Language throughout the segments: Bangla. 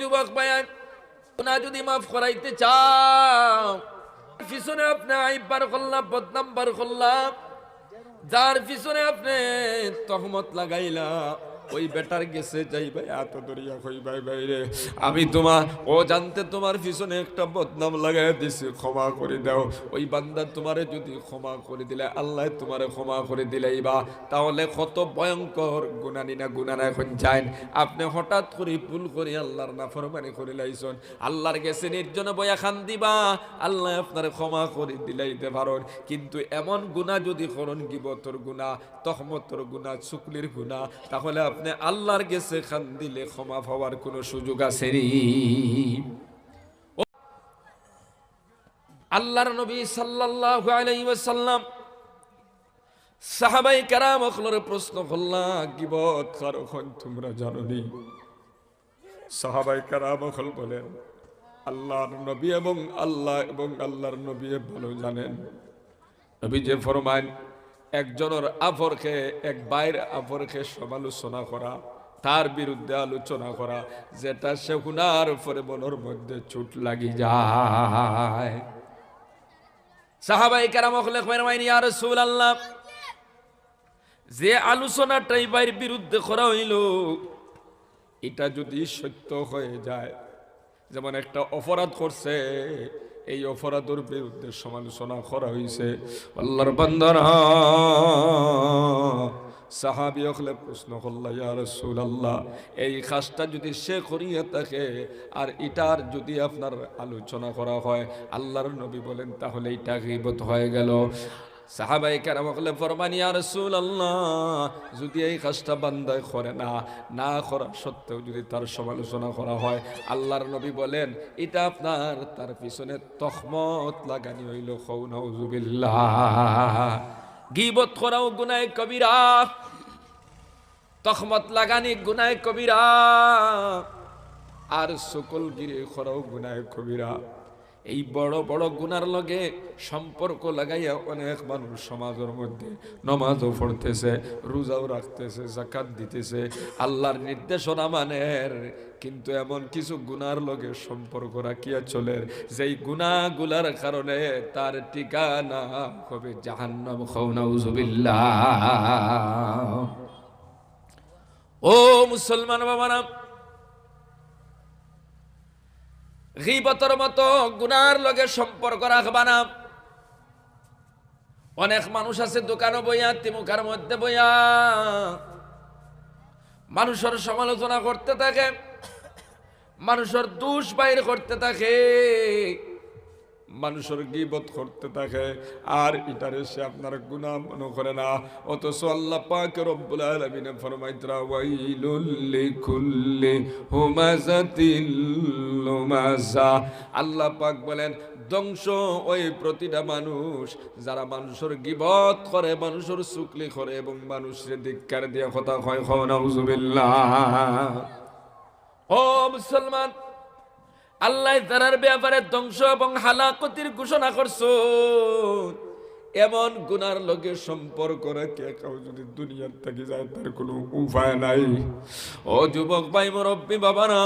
যুবক ভাই, গুনাহ যদি মাফ করাইতে চাও, পিছনে আপনি আইব বার করলাম, বদনাম বার করলাম, যার পিছনে আপনি তহমত লাগাইলা, ওই বেটার গেছে যাই ভাই এত দরিয়া কই ভাই ভাই রে, আমি তোমার ও জানতে তোমার পিছনে একটা বদনাম লাগাই দিছি, ক্ষমা করে দাও। ওই বান্দা তোমারে যদি ক্ষমা করে দিলে, আল্লাহ তোমারে ক্ষমা করে দিলেই বা, তাহলে কত ভয়ঙ্কর গুনানি না গুনানা এখন যাইন। আপনি হঠাৎ করে ভুল করে আল্লাহর নাফরমানি করে লাইছেন, আল্লাহর গেছে নির্জনে বয়া খান দিবা, আল্লাহ আপনার ক্ষমা করে দিলাইতে পারেন। কিন্তু এমন গুনাহ যদি করেন, গিবতর গুনাহ, তহমতর গুনাহ, চুগলির গুনাহ, তাহলে আপনি আল্লাহর গেছে খান দিলে ক্ষমা পাওয়ার কোন সুযোগ আছে নি? আল্লাহর নবী সাল্লাল্লাহু আলাইহি ওয়াসাল্লাম সাহাবায়ে কেরাম ওগুলোর প্রশ্ন করলা, গিবত কারণ তোমরা জানো নি? সাহাবায়ে কেরাম ওগুলো বলেন, আল্লাহর নবী এবং আল্লাহর নবী ভালো জানেন। নবী যে ফরমান, একজনের আফরকে, এক বাইর আফরকে সমালোচনা করা, তার বিরুদ্ধে আলোচনা করা, যেটা সে গুনার পরে মনের মধ্যে চোট লাগি যায়। সাহাবায়ে কেরাম বলেন, ইয়া রাসূলুল্লাহ, যে আলোচনাটাই বাইর বিরুদ্ধে করা হইল, এটা যদি সত্য হয়ে যায়, যেমন একটা অপরাধ করছে, এই অপরাধের বিরুদ্ধে সমালোচনা করা হয়েছে, আল্লাহর বান্দারা সাহাবী হলে প্রশ্ন করল, ইয়া রাসূলুল্লাহ, এই কাজটা যদি সে করিয়া থাকে আর এটার যদি আপনার আলোচনা করা হয়, আল্লাহর নবী বলেন তাহলে এটা গীবত হয়ে গেল। সাহাবায়ে কেরাম বলে ফরমান, ইয়া রাসূলুল্লাহ, যদি এই কাজটা বান্দায় করে না করা সত্ত্বেও যদি তার সমালোচনা করা হয়, আল্লাহর নবী বলেন এটা আপনার তার পিছনে তহমত লাগানি হইল। নাউযুবিল্লাহ। গীবত করাও গুনাহ কবিরা, তহমত লাগানি গুনাহ কবিরা, আর সকলগিরি করাও গুনাহ কবিরা। এই বড় বড় গুনার লগে সম্পর্ক লাগাইয়া অনেক মানুষ সমাজের মধ্যে নামাজও পড়তেছে, রোজাও রাখতেছে, যাকাত দিতেছে, আল্লাহর নির্দেশনা মানের, কিন্তু এমন কিছু গুনার লগে সম্পর্ক রাখিয়া চলে, যেই গুনাহগুলার কারণে তার ঠিকানা হবে জাহান্নাম। নাউযুবিল্লাহ। ও মুসলমান বাবারা, গীবতের মতো গুনার লগে সম্পর্ক রাখবা না। অনেক মানুষ আছে দোকানে বইয়া, তিমুখার মধ্যে বইয়া মানুষের সমালোচনা করতে থাকে, মানুষের দোষ বাইর করতে থাকে, মানুষের গীবত করতে থাকে, আর এটারে সে আপনার গুনাহ মনে করে না। অথচ আল্লাহ পাক রব্বুল আলামিন ফরমাইতরা, ওয়াইলুল লিকুল্লি হুমাযাতিল লুমাযা। আল্লাহ পাক বলেন, ধ্বংস ওই প্রতিটা মানুষ যারা মানুষের গীবত করে, মানুষের চুগলি করে এবং মানুষের ধিক্কার দিয়ে কথা কয়। নাউযুবিল্লাহ। ও মুসলমান, আল্লাহ তার ব্যাপারে ধ্বংস এবং হালাকতির ঘোষণা করছেন। এমন গুনার লগে সম্পর্ক রেখে কেউ যদি দুনিয়ার থেকে যায়, তার কোনো উপায় নাই। ও যুবক ভাই, মুরব্বী বাবারা,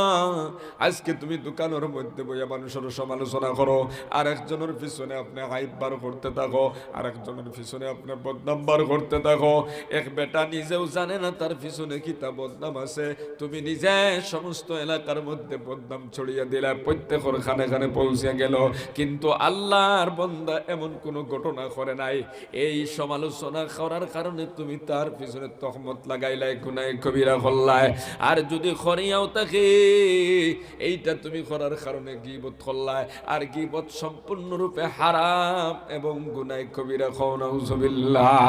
আজকে তুমি দোকানের মধ্যে বইয়া মানুষের সমালোচনা করো, আর একজনের পিছনে আপনি হাইপ বার করতে থাকো, আর একজনের পিছনে আপনি বদনাম বার করতে থাকো। এক বেটা নিজেও জানে না তার পিছনে কি তা বদনাম আছে, তুমি নিজে সমস্ত এলাকার মধ্যে বদনাম ছড়িয়ে দিলে, প্রত্যেকের খানে খানে পৌঁছে গেল, কিন্তু আল্লাহর বান্দা এমন কোনো ঘটনা করে নাই। এই সমালোচনা করার কারণে তুমি তার পিছনে তহমত লাগাইলাই, গুনাহ কবিরা করলাই। আর যদি করিয়াও থাকে, এইটা তুমি করার কারণে গীবত করলাই, আর গীবত সম্পূর্ণরূপে হারাম এবং গুনাহ কবিরা। নাউযুবিল্লাহ।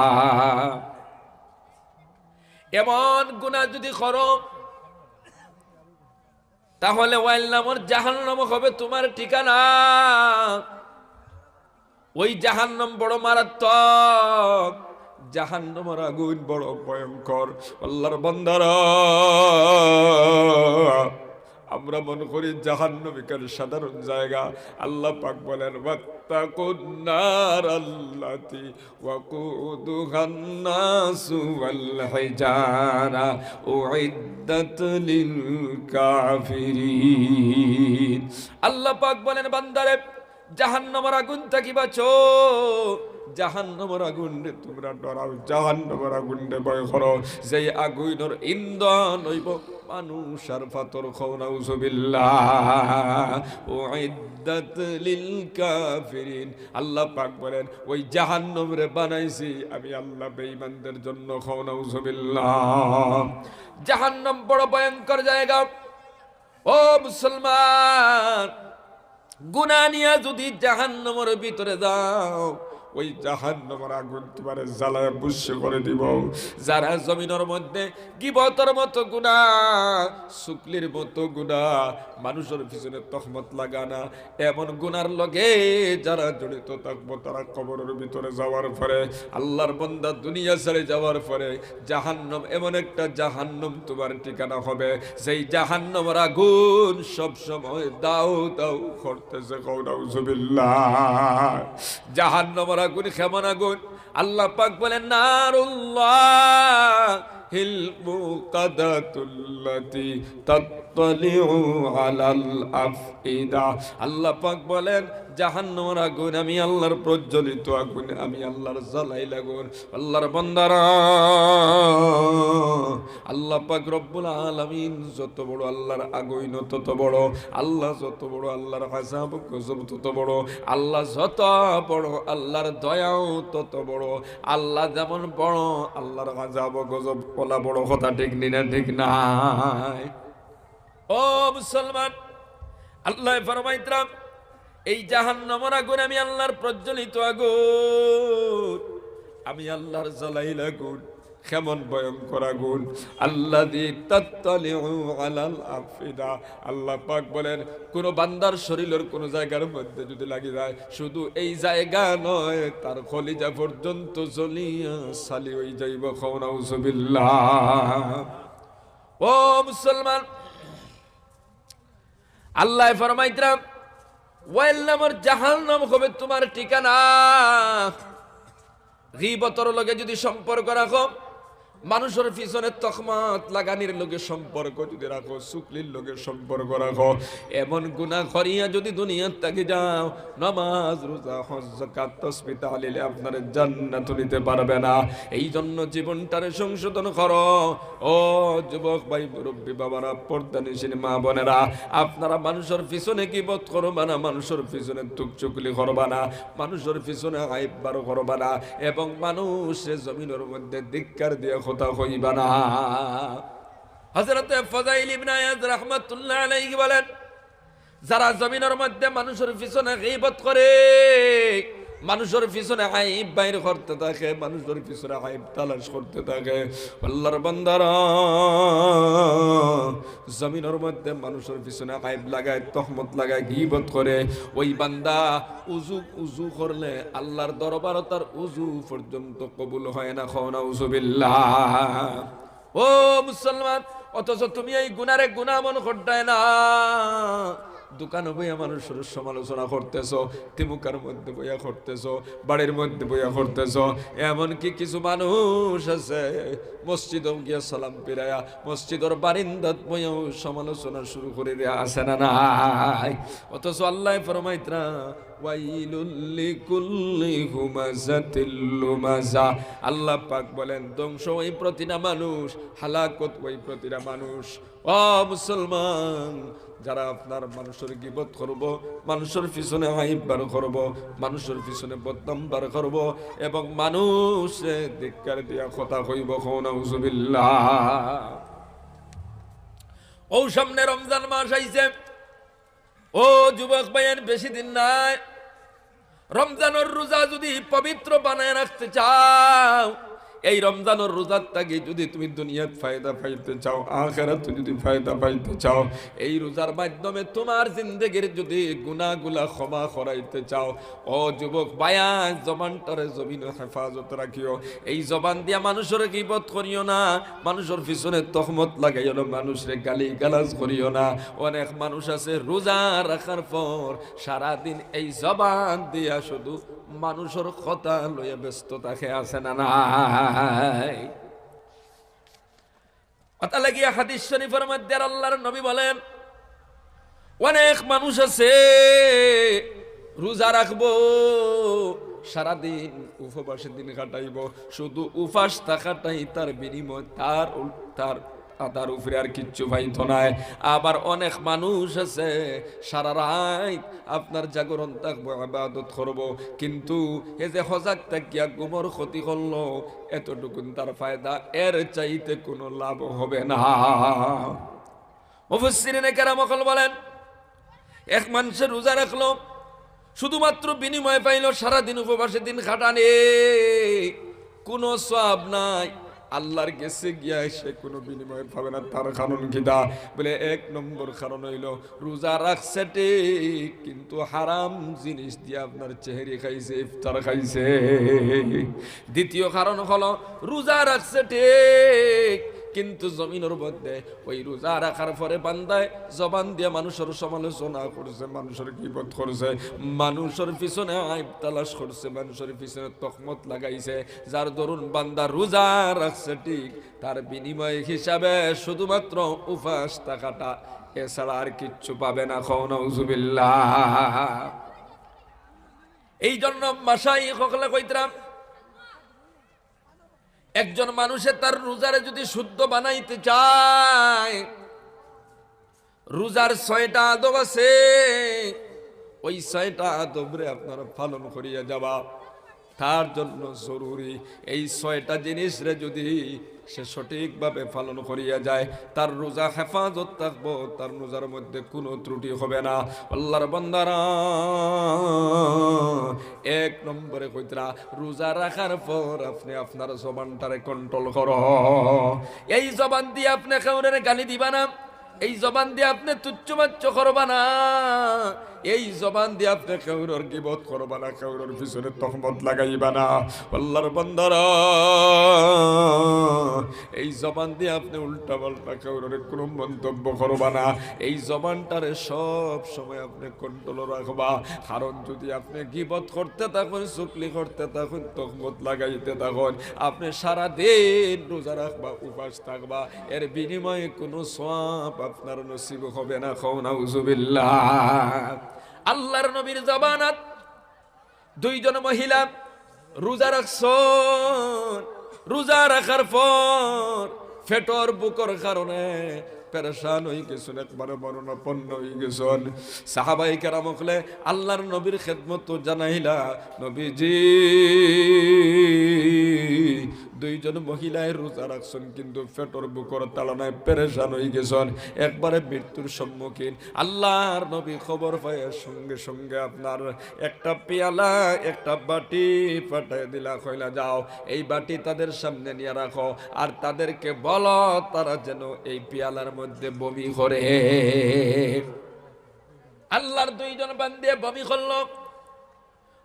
এমন গুনাহ যদি করো, তাহলে ওয়াইল নামর জাহান্নাম হবে তোমার ঠিকানা। ওই জাহান্নাম বড় মারাত্মক, জাহান্নামের আগুন বড় ভয়ঙ্কর। আল্লাহর বান্দারা, আমরা মনে করি জাহান্নামিকার সাধারণ জায়গা। আল্লাহ পাক বলেন ওয়াত্তাকুন নারাল্লাতী ওয়াকুদুহান নাসু ওয়াল হিজারা উইদ্দাত লিল কাফিরিন। আল্লাহ পাক বলেন বান্দারে জাহান্নামের আগুন থেকে বাঁচো, জাহান্নামের আগুন রে তোমরা ডরাও, জাহান্নামের আগুন রে ভয় করো, যেই আগুনের ইন্ধন হইব মানুষ আর পাথর। নাউযুবিল্লাহ উইদ্দাত লিল কাফিরিন। আল্লাহ পাক বলেন ওই জাহান্নাম রে বানাইছি আমি আল্লাহ বেঈমানদের জন্য। নাউযুবিল্লাহ। জাহান্নাম বড় ভয়ঙ্কর জায়গা। ও মুসলমান, গুনাহ নিয়ে যদি জাহান্নামের ভিতরে যাও, ওই জাহান্নামের আগুন তোমার জ্বালায় বুঝে করে দিব। যারা জমিনের মধ্যে গীবতের মতো গুনাহ, শুকলির মতো গুনাহ, মানুষের পিছনে তহমত লাগানা, এমন গুনার লগে যারা জড়িত থাকবো, তারা কবরের ভিতরে যাওয়ার পরে, আল্লাহর বান্দা দুনিয়া ছেড়ে যাওয়ার পরে জাহান্নাম এমন একটা জাহান্নাম তোমার ঠিকানা হবে, সেই জাহান্নামের আগুন সব সময় দাও দাও করতেছে। নাউযুবিল্লাহ। জাহান্নামের আগুন কেমন আগুন? আল্লাহ পাক বলেন নারুল্লাহ হিল মুকাদাতুল্লাতী তাত্তালিউ আলাল আফইদা। আল্লাহ পাক বলেন জাহান্নামের আগুন আমি আল্লাহর প্রজ্বলিত আগুন, আমি আল্লাহর জ্বালাইল আগুন। আল্লাহর বান্দারা, আল্লাহ পাক রব্বুল আলামিন যত বড়, আল্লাহর আগুন তত বড়, আল্লাহ যত বড়, আল্লাহর আযাব গজব তত বড়, আল্লাহ যত বড়, আল্লাহর দয়াও তত বড়। আল্লাহ যেমন বড়, আল্লাহর আযাব গজব বলা বড় কথা, ঠিক না? ঠিক নাই? ও মুসলমান, আল্লাহ ফরমাইতরাম এই জাহান্নামের আগুন আমি আল্লাহর প্রজ্বলিত আগুন, আমি আল্লাহর জ্বালাইল আগুন। কেমন ভয়ঙ্কর আগুন! আল্লাযী তাত্তালিউ আলাল আফইদা। আল্লাহ পাক বলেন কোন বান্দার শরীরের কোন জায়গার মধ্যে যদি লাগি যায়, শুধু এই জায়গা নয়, তার কলিজা পর্যন্ত জ্বলিয়া সালি হয়ে যাইব। নাউযুবিল্লাহ। ও মুসলমান, আল্লাহ ফরমাইতরাম ওয়াইল নামের জাহান্নাম হবে তোমার ঠিকানা। গীবতের লগে যদি সম্পর্ক রাখো, মানুষের পিছনে তখমত লাগানির লগে সম্পর্ক যদি রাখো, শুকলির লগে সম্পর্ক রাখো, এমন গুনাহ করিয়া যদি দুনিয়ার থেকে যাও, নামাজ রোজা হজ যাকাত তাসবিহ তাহলিলে আপনার জান্নাত নিতে পারবে না। এই জন্য জীবনটারে সংশোধন করো। ও যুবক ভাই, মুরব্বী বাবারা, পর্দানিশীন মা বোনেরা, আপনারা মানুষের পিছনে গীবত করবা না, মানুষের পিছনে তুকচুকলি করবা না, মানুষের পিছনে আইব বার করবা না, এবং মানুষের জমিনের মধ্যে ধিক্কার দিয়ে কথা কইবা না। হযরত ফাযাইল ইবনে ইয়াদ রাহমাতুল্লাহ আলাইহি বলেন, যারা জমিনের মধ্যে মানুষের পিছনে গীবত করে, মানুষের পিছনে আইব বাইর করতে থাকে, মানুষের পিছনে আইব তালাশ করতে থাকে, আল্লাহর বান্দারা জমিনের মধ্যে মানুষের পিছনে আইব লাগায়, তহমত লাগায়, গীবত করে, ওই বান্দা উজু করলে আল্লাহর দরবারে তার উজু পর্যন্ত কবুল হয় না। নাউযুবিল্লাহ। ও মুসলমান, অথচ তুমি এই গুনারে গুনাহ মন করতে না। দোকানে বইয়া মানুষের সমালোচনা করতেছো, তিমুকার মধ্যে বইয়া করতেছো, বাড়ির মধ্যে বইয়া করতেছো। এমনকি কিছু মানুষ আছে মসজিদে গিয়া সালাম ফিরায়া মসজিদের বারিন্দাত বইয়াও সমালোচনা শুরু করে দেয়া আছে না নাই? অথচ আল্লাহ ফরমাইতরা ওয়াইলুল লিকুল্লি হুমাযাতিল লুমাযা। আল্লাহ পাক বলেন ধ্বংস ওই প্রতিটা মানুষ, হালাকত ওই প্রতিটা মানুষ। ও মুসলমান, যারা আপনার মানুষের গীবত করব, মানুষের পিছনে আইব বার করব, মানুষের পিছনে বদনাম বার করব, এবং মানুষে ধিক্কার দিয়া কথা কইব। নাউযুবিল্লাহ। ও সামনে রমজান মাস আইছে। ও যুবক ভাইয়ের, বেশি দিন নাই। রমজানের রোজা যদি পবিত্র বানায় রাখতে চাও, এই রমজানের রোজার থেকে যদি তুমি দুনিয়াত ফায়দা পাইতে চাও, আখিরাতে যদি ফায়দা পাইতে চাও, এই রোজার মাধ্যমে তোমার জিন্দেগির যদি গুনাহগুলা ক্ষমা করাইতে চাও, ও যুবক ভাইয়া জবানটারে জমিন হেফাজত রাখিও। এই জবান দিয়া মানুষের গীবত করিও না, মানুষের পিছনে তহমত লাগাইও না, মানুষের গালি গালাজ করিও না। অনেক মানুষ আছে রোজা রাখার পর সারাদিন এই জবান দিয়া শুধু মানুষের কথা লইয়া ব্যস্ত থাকে, আছে না নাই? কথা লাগিয়া হাদিস শরীফের মধ্যে আল্লাহর নবী বলেন, অনেক মানুষ আছে রোজা রাখবো, সারাদিন উপবাসের দিন কাটাইব, শুধু উপাস থাকাটাই তার বিনিময়, তার উপরে আর কিচ্ছু পাইতো নাই। আবার অনেক মানুষ আছে সারা রাত আপনার জাগরণ থাকবো, ইবাদত করবো, কিন্তু এই যে হজাক থাকিয়া গুমর ক্ষতি করলো, এতটুকুন তার ফায়দা, এর চাইতে কোনো লাভ হবে না। মুফাসসিরিনে কেরাম বলেন, এক মানুষের রোজা রাখলো, শুধুমাত্র বিনিময় পাইল সারাদিন উপবাসের দিন খাটানে, কোনো সওয়াব নাই, আল্লাহর কাছে গিয়া সে কোনো বিনিময় পাবে না। তার কারণ কিটা? বলে এক নম্বর কারণ হইল রোজা রাখছে ঠিক, কিন্তু হারাম জিনিস দিয়ে আপনার চেহারি খাইছে, ইফতার খাইছে। দ্বিতীয় কারণ হলো রোজা রাখছে ঠিক, কিন্তু জমিনের মধ্যে ওই রোজা রাখার পরে বান্দায় জবান দিয়ে মানুষের সমালোচনা করছে, মানুষের গীবত করছে, মানুষের পিছনে আইব তালাশ করছে, মানুষের পিছনে তহমত লাগাইছে, যার দরুন বান্দা রোজা রাখছে ঠিক, তার বিনিময় হিসাবে শুধুমাত্র উপাস থাকাটা, এছাড়া আর কিচ্ছু পাবে না। নাউজুবিল্লাহ। এই জন্য মাশাইখ হকলে কইতরাম, একজন মানুষে তার রোজারে যদি শুদ্ধ বানাইতে চায়, রোজার 6টা আদব আছে, ওই 6টা আদবরে আপনারা পালন করিয়া যাবা। তার জন্য জরুরি এই 6টা জিনিসরে যদি সে সঠিকভাবে পালন করিয়া যায়, তার রোজা হেফাজত থাকবো, তার রোজার মধ্যে কোনো ত্রুটি হবে না। আল্লাহর বান্দারা, এক নম্বরে কইতরা, রোজা রাখার পর আপনি আপনার জবানটারে কন্ট্রোল করো। এই জবান দিয়ে আপনি কাউরে গালি দিবা না, এই জবান দিয়ে আপনি তুচ্ছবাচ্য করবা না, এই জবান দিয়ে আপনি কাউরের গীবত করবা না, কাউরের পিছনে তহমত লাগাইবা না। আল্লাহর বান্দারা, এই জবান দিয়ে আপনি উল্টা পাল্টা কাউরের কোনো মন্তব্য করবা না, এই জবানটারে সব সময় আপনি কন্ট্রোল রাখবা। কারণ যদি আপনি গীবত করতে থাকুন, চুগলি করতে থাকুন, তহমত লাগাইতে থাকুন, আপনি সারাদিন রোজা রাখবা, উপাস থাকবা, এর বিনিময়ে কোনো সওয়াব আপনার নসিব হবে না। নাউজুবিল্লাহ। আল্লাহর নবীর জামানাত 2 জন মহিলা রোজা রাখছেন, রোজা রাখার পর ফেটর বুকর কারণে পেরেশান হয়ে গেছেন, একবারে মরণাপন্ন হয়ে গেছেন। সাহাবাই কেরাম হলে আল্লাহর নবীর খেদমত জানাইলা, নবীজি 2 জন মহিলায় রোজা রাখছেন, কিন্তু ফেটর বুকর তাড়নায় পেরেশান হয়ে গেছেন, একবারে মৃত্যুর সম্মুখীন। আল্লাহর নবী খবর পায় সঙ্গে সঙ্গে আপনার একটা পেয়ালা, একটা বাটি পাঠায় দিলা, কইলা যাও এই বাটি তাদের সামনে নিয়ে রাখো, আর তাদেরকে বলো তারা যেন এই পেয়ালার মধ্যে বমি করে। আল্লাহর 2 জন বান্দে বমি করলো,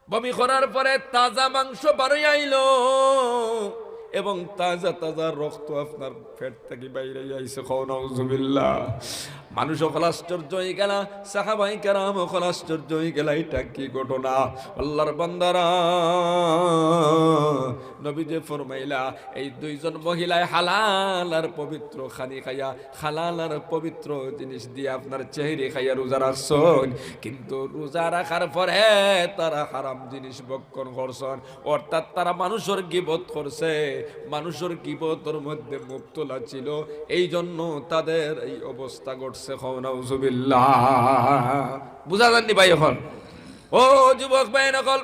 বমি করার পরে তাজা মাংস বাড়ি আইলো এবং তাজা তাজা রক্ত আপনার পেট থেকে বাইরে আইছে। নাউজুবিল্লাহ। মানুষ সকল আশ্চর্য হয়ে গেল, সাহাবাই কেরাম সকল আশ্চর্য হয়ে গেল, এটা কি ঘটনা? আল্লাহর বান্দারা, নবী যে ফরমাইলা, এই 2 জন মহিলায় হালাল আর পবিত্র খানি খাইয়া, হালাল আর পবিত্র জিনিস দিয়ে আপনার চেহারি খাইয়া রোজা রাখছেন, কিন্তু রোজা রাখার পরে তারা হারাম জিনিস ভক্ষণ করছেন, অর্থাৎ তারা মানুষের গীবত করছে, মানুষের গীবতের মধ্যে মুবতলা ছিল, এই জন্য তাদের এই অবস্থা ঘটছে। নাউজুবিল্লাহ। বুঝা যাননি ভাই? এখন ও যুবক ভাই নকল,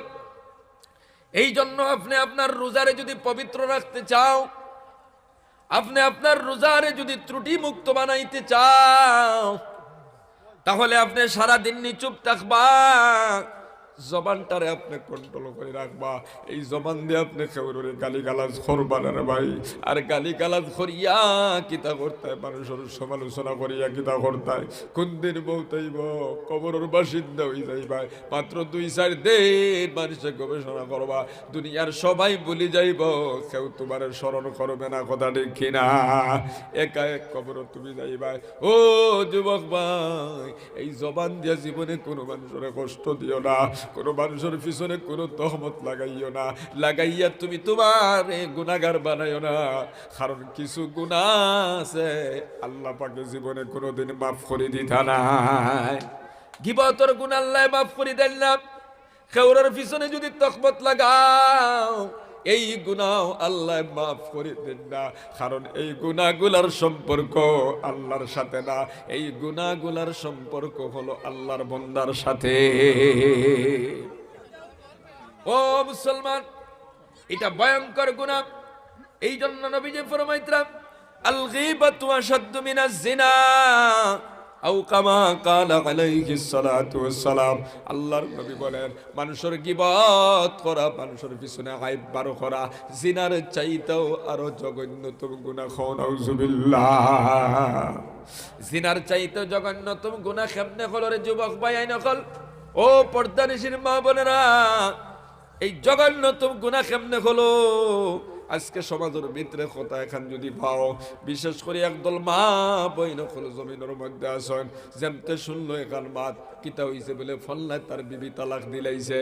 এই জন্য আপনি আপনার রোজারে যদি পবিত্র রাখতে চাও, আপনি আপনার রোজারে যদি ত্রুটি মুক্ত বানাইতে চাও, তাহলে আপনি সারাদিন নিচুপ থাকবা, জবানটারে আপনি কন্ট্রোল করে রাখবা। এই জবান দিয়ে আপনি কেউরে গালিগালাজ করবা না রে ভাই। আর গালিগালাজ করিয়া কিতা করতে, মানুষের সমালোচনা করিয়া কিতা করতে, কোন দিন বউতাইব কবরের বাসিন্দা হয়ে যাইবা। মাত্র 2-4 দিন মানুষে গবেষণা করবা, দুনিয়ার সবাই বলি যাইব, কেউ তোমার স্মরণ করবে না, কথা ঠিক কিনা? একা এক কবর তুমি যাইবা। ও যুবক ভাই, এই জবান দিয়া জীবনে কোনো মানুষের কষ্ট দিও না, কোনো মানুষের পিছনে কোনো তহমত লাগাইও না, লাগাইয়া তুমি তোমার গুনাহগার বানাইও না। কারণ কিছু গুনাহ আছে আল্লাহ পাকে জীবনে কোনোদিন মাফ করে দিতা নাই। গিবতর গুনাহ আল্লাহ মাফ করে দেন না। খেউরের পিছনে যদি তহমত লাগাও, এই গুনাহ আল্লাহ মাফ করে দেন না। কারণ এই গুনাহগুলার সম্পর্ক আল্লাহর সাথে না, এই গুনাহগুলার সম্পর্ক হলো আল্লাহর বান্দার সাথে। ও মুসলমান, এটা ভয়ঙ্কর গুনাহ। এই জন্য নবীজি ফরমাইতরা, আল গীবাতু আশাদ্দু মিনাজ জিনা আও কামা কালা আলাইহিস সালাতু ওয়াস সালাম। আল্লাহর নবী বলেন, মানুষের গীবত করা, মানুষের পিছনে আইব বার করা, জিনার চাইতেও আরো জঘন্যতম গুনাহ। নাউযুবিল্লাহ। জিনার চাইতেও জঘন্যতম গুনাহ কেমনে হলো রে যুবক ভাই? আই নকল ও পর্দানিশীর মা বোনেরা, এই জঘন্যতম গুনাহ কেমনে হলো? আজকে সমাজের ভিতরে কথা এখন যদি পাও, বিশেষ করে একদল মা বইন হল জমিনের মধ্যে আসেন, যেমতে শুনলো এখান মাত কিতা হইছে বলে ফল্লায় তার বিবি তালাক দিলাইছে।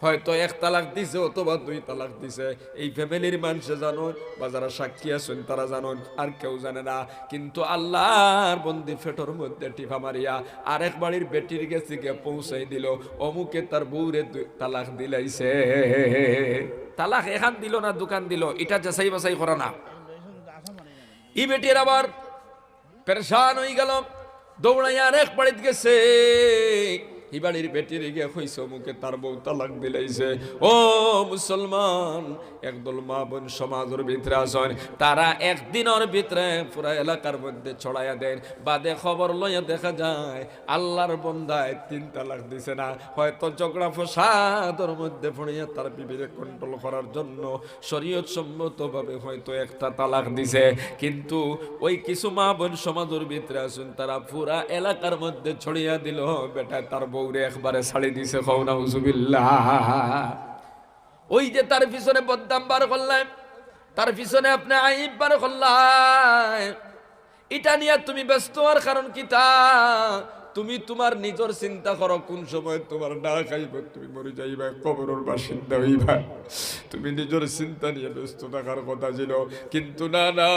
হয়তো 1 তালাক দিছে অথবা 2 তালাক দিছে। এই ফ্যামিলির মানুষে জানুন বা যারা সাক্ষী আছেন তারা জানুন, আর কেউ জানে না। কিন্তু আল্লাহর বন্দি ফেটোর মধ্যে টিফা মারিয়া আরেক বাড়ির বেটির গেছে গিয়ে পৌঁছাই দিল, অমুকে তার বউরে 2 তালাক দিলাইছে। তালাক এখান দিল না দোকান দিল, এটা যাচাই বাছাই করা না। ই বেটির আবার পেরেশান হয়ে গেল, দৌড়াইয়া আরেক বাড়িতে গেছে। এই বাড়ির বেটির গিয়ে হইছে মুখে তার বউ তালাক দিলাইছে। ও মুসলমান, একদল মা বোন সমাজের ভিতরে আসেন, তারা একদিনের ভিতরে পুরা এলাকার মধ্যে ছড়াইয়া দেন, বাদে খবর লইয়া দেখা যায় আল্লাহর বন্দায় 3 তালাক দিছে না। হয়তো ঝগড়া ফসাদের মধ্যে পড়িয়া তার বিবিরে কন্ট্রোল করার জন্য শরীয়ত সম্মতভাবে হয়তো 1টা তালাক দিছে। কিন্তু ওই কিছু মা বোন সমাজের ভিতরে আসেন, তারা পুরা এলাকার মধ্যে ছড়িয়া দিল বেটা তার বউরে একবারে ছাড়ি দিছে। খাও নাউযুবিল্লাহ। ওই যে তার পিছনে বদনাম বার করলেন, তার পিছনে আপনি আইব বার করলেন, এটা নিয়ে তুমি ব্যস্ত হওয়ার কারণ কি? তা তুমি তোমার নিজের চিন্তা করো, কোন সময় তোমার না খাইব, তুমি মরে যাইবা, কবরের বাসিন্দা হইবা। তুমি নিজের চিন্তা নিয়ে ব্যস্ত থাকার কথা ছিল, কিন্তু না না,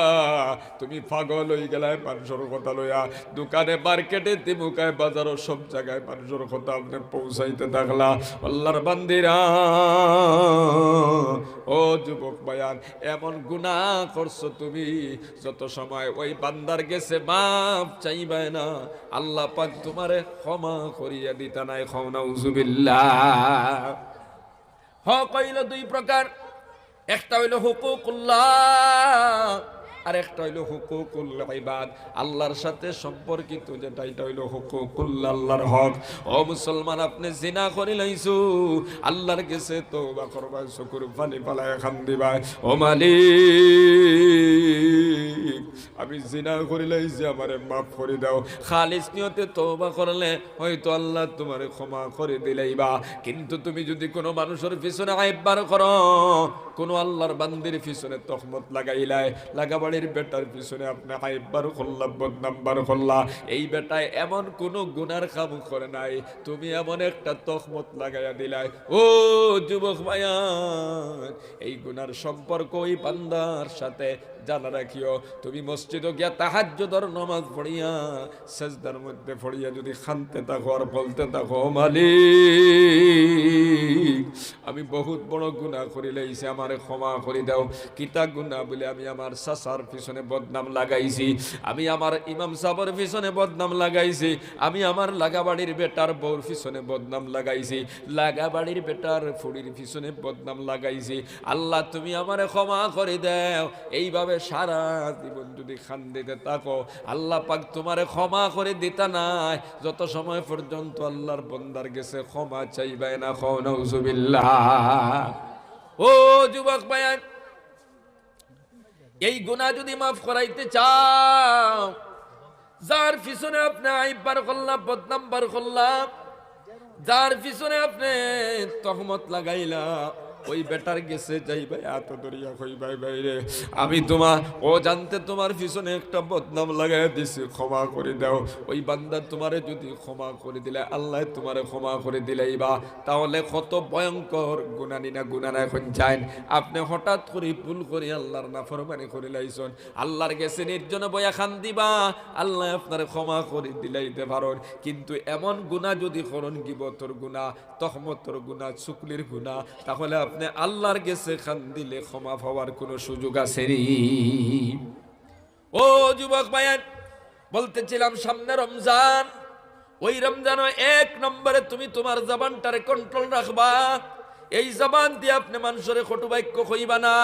তুমি পাগল হয়ে গেলাই মানুষের কথা লইয়া। দোকানে, মার্কেটে, তিমুকায়, বাজারও সব জায়গায় মানুষের কথা আপনি পৌঁছাইতে থাকলা। আল্লাহর বান্দিরা, ও যুবক বায়ান, এমন গুনাহ করছো তুমি, যত সময় ওই বান্দার গেছে মাপ চাইবে না, আল্লাহ পাক তোমারে ক্ষমা করিয়া দিতা নাই। খাও নাউযুবিল্লাহ। হক হইল 2 প্রকার, একটা হইল হুকুকুল্লাহ, আর একটা হইল হুকুকুল ইবাদ, আল্লাহর সাথে সম্পর্কিত যেটা, এটা হইল হুকুকুল্লাহ, আল্লাহর হক। ও মুসলমান, আপনি জিনা করি লাইছু, আল্লাহর কাছে তওবা করবা, চকুর পানি পালায় কান্দিবা, ও মালিক আমি জিনা করি লাইছি, আমারে মাফ করে দাও। খালিস নিয়তে তওবা করলে হয়তো আল্লাহ তোমারে ক্ষমা করে দিলাইবা। কিন্তু তুমি যদি কোনো মানুষের পিছনে আইব বার করো, কোনো আল্লাহর বান্দির পিছনে তহমত লাগাইলাই, লাগাবাড়ির বেটার পিছনে আপনি আইব বার করলা, বদনাম বার করলা, এই বেটায় এমন কোনো গুনার কাম করে নাই, তুমি এমন একটা তহমত লাগাইয়া দিলাই। ও যুবক ভাইয়া, এই গুনার সম্পর্ক ওই বান্দার সাথে জানা রাখিও। তুমি মসজিদে গিয়া তাহাজ্জুদের নামাজ পড়িয়া সিজদার মধ্যে পড়িয়া যদি খানতে থাকো আর বলতে থাকো, মালিক আমি বহুত বড় গুনাহ করি লাইছি, আমারে ক্ষমা করে দাও। কিতা গুনাহ বলে? আমি আমার চাচার পিছনে বদনাম লাগাইছি, আমি আমার ইমাম সাহেবের পিছনে বদনাম লাগাইছি, আমি আমার লাগাবাড়ির বেটার বউর পিছনে বদনাম লাগাইছি, লাগাবাড়ির বেটার ফুড়ির পিছনে বদনাম লাগাইছি। আল্লাহ তুমি আমারে ক্ষমা করে দাও। এইভাবে সারা জীবন যদি খান্দিতে থাকো, আল্লাহ পাক তোমারে ক্ষমা করে দিতা নাই যত সময় পর্যন্ত আল্লাহর বান্দার গেছে ক্ষমা চাইবে না। খাও নাউজুবিল্লাহ। ও যুবক ভাইয়া, এই গুনাহ যদি মাফ করাইতে চাও, যার পিছনে আপনি আইব বার করলাম, বদনাম বার করলাম, যার পিছনে আপনি তহমত লাগাইলা, ওই বেটার গেছে যাইবা এত দরিয়া কইবাই বাইরে আমি তোমার ও জানতে তোমার পিছনে একটা বদনাম লাগাই দিছি, ক্ষমা করে দাও। ওই বান্দা তোমারে যদি ক্ষমা করে দিলে, আল্লাহ তোমারে ক্ষমা করে দিলেইবা, তাহলে কত ভয়ঙ্কর গুনানি না গুনানা এখন যান। আপনি হঠাৎ করে ভুল করে আল্লাহর নাফরমানি করে লাইছেন, আল্লাহর গেছে নির্জনে বয়া খান দিবা, আল্লাহ আপনারে ক্ষমা করে দিলাইতে পারেন। কিন্তু এমন গুনাহ যদি করন, গিবতর গুনাহ, তহমতর গুনাহ, চুকলির গুনাহ, তাহলে আপনি আল্লাহর গেছে খান দিলে ক্ষমা পাওয়ার কোনো সুযোগ আছে নি? ও যুবক ভাইয়ের, বলতেছিলাম সামনে রমজান, ওই রমজানও 1 নম্বরে তুমি তোমার জবানটারে কন্ট্রোল রাখবা। এই জবান দিয়ে আপনি মানুষের কটু বাক্য কইবা না,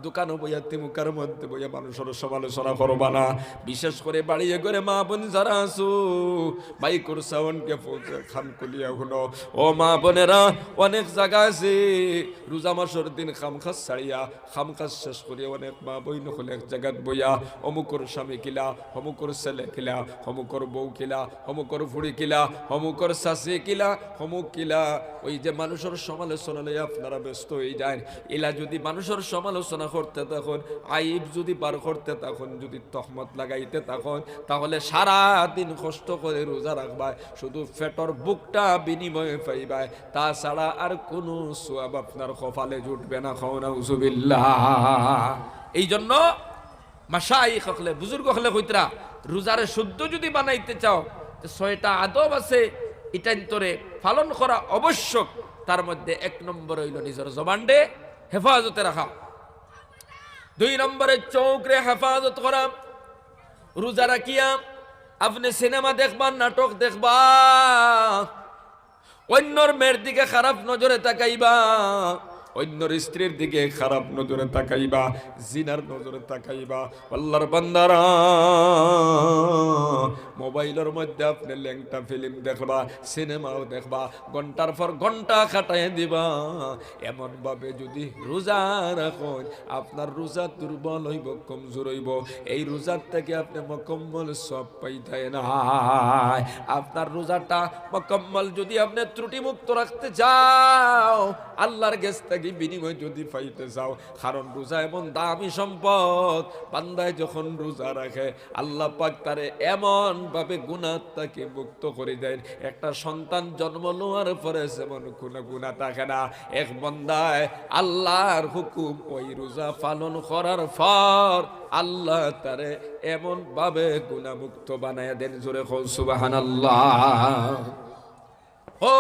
দোকানে বইয়া তিমুকার মধ্যে বইয়া মানুষের সমালোচনা করবা না। বিশেষ করে বাড়িয়ে করে মা বোন যারা আছো, বাইকুর সাউন্ডকে খান কুলিয়া শুনো। ও মা বোনেরা, অনেক জায়গা আছে রোজা মাসের দিন খামখাস ছাড়িয়া, খামখাস শেষ করিয়া অনেক মা বইন হলে এক জায়গাত বইয়া অমুকর স্বামী কিলা, অমুকর ছেলে কিলা, অমুকর বউ কিলা, অমুকর ফুড়ি কিলা, অমুকর শাশি কিলা, অমুক কিলা, ওই যে মানুষের সমালোচনা লইয়া আপনারা ব্যস্ত হয়ে যায়। এলা যদি মানুষের সমালোচনা করতে তখন, আইব যদি বার করতে তখন, যদি তহমত লাগাইতে তখন, তাহলে সারা দিন কষ্ট করে রোজা রাখবা, শুধু পেটর বুকটা বিনিময়ে পাইবাই, তাছাড়া আর কোনো সওয়াব আপনার কপালে জুটবে না। খাও নাউজুবিল্লাহ। এই জন্য মাশাইখ হলে, বুজুর্গ হলে কইতরা, রোজারে শুদ্ধ যদি বানাইতে চাও, 6টা আদব আছে, এটা তোরে পালন করা আবশ্যক। তার মধ্যে 1 নম্বর হইল নিজের জবানডে হেফাজতে রাখা, 2 নম্বরে চোখরে হেফাজত করা। রোজা রাখিয়া আপনি সিনেমা দেখবা, নাটক দেখবা, অন্যর মেয়ের দিকে খারাপ নজরে তাকাইবা, অন্যর স্ত্রীর দিকে খারাপ নজরে তাকাইবা, জিনার নজরে তাকাইবা। আল্লাহর বান্দারা, মোবাইলের মধ্যে আপনি ল্যাংটা ফিল্ম দেখবা, সিনেমাও দেখবা, ঘন্টার পর ঘন্টা খাটাই দিবা। এমন ভাবে যদি রোজা রাখুন, আপনার রোজা দুর্বল হইব, কমজোর হইব। এই রোজার থেকে আপনি মুকম্মল সব পাইতে না। আপনার রোজাটা মুকম্মল যদি আপনি ত্রুটি মুক্ত রাখতে চাও, আল্লাহর কাছ থেকে বিনিময় যদি পাইতে চাও, কারণ রোজা এমন দামি সম্পদ, বান্দায় যখন রোজা রাখে আল্লাহ পাক তারে এমন ভাবে গুনাহ থেকে মুক্ত করে দেন। একটা সন্তান জন্ম নেওয়ার পরে যেমন কোনো গুনাহ থাকে না, এক বান্দায় আল্লাহর হুকুম ওই রোজা পালন করার পর আল্লাহ তারে এমন ভাবে গুনাহ মুক্ত বানায় দেন। জোরে কও সুবহানাল্লাহ। ও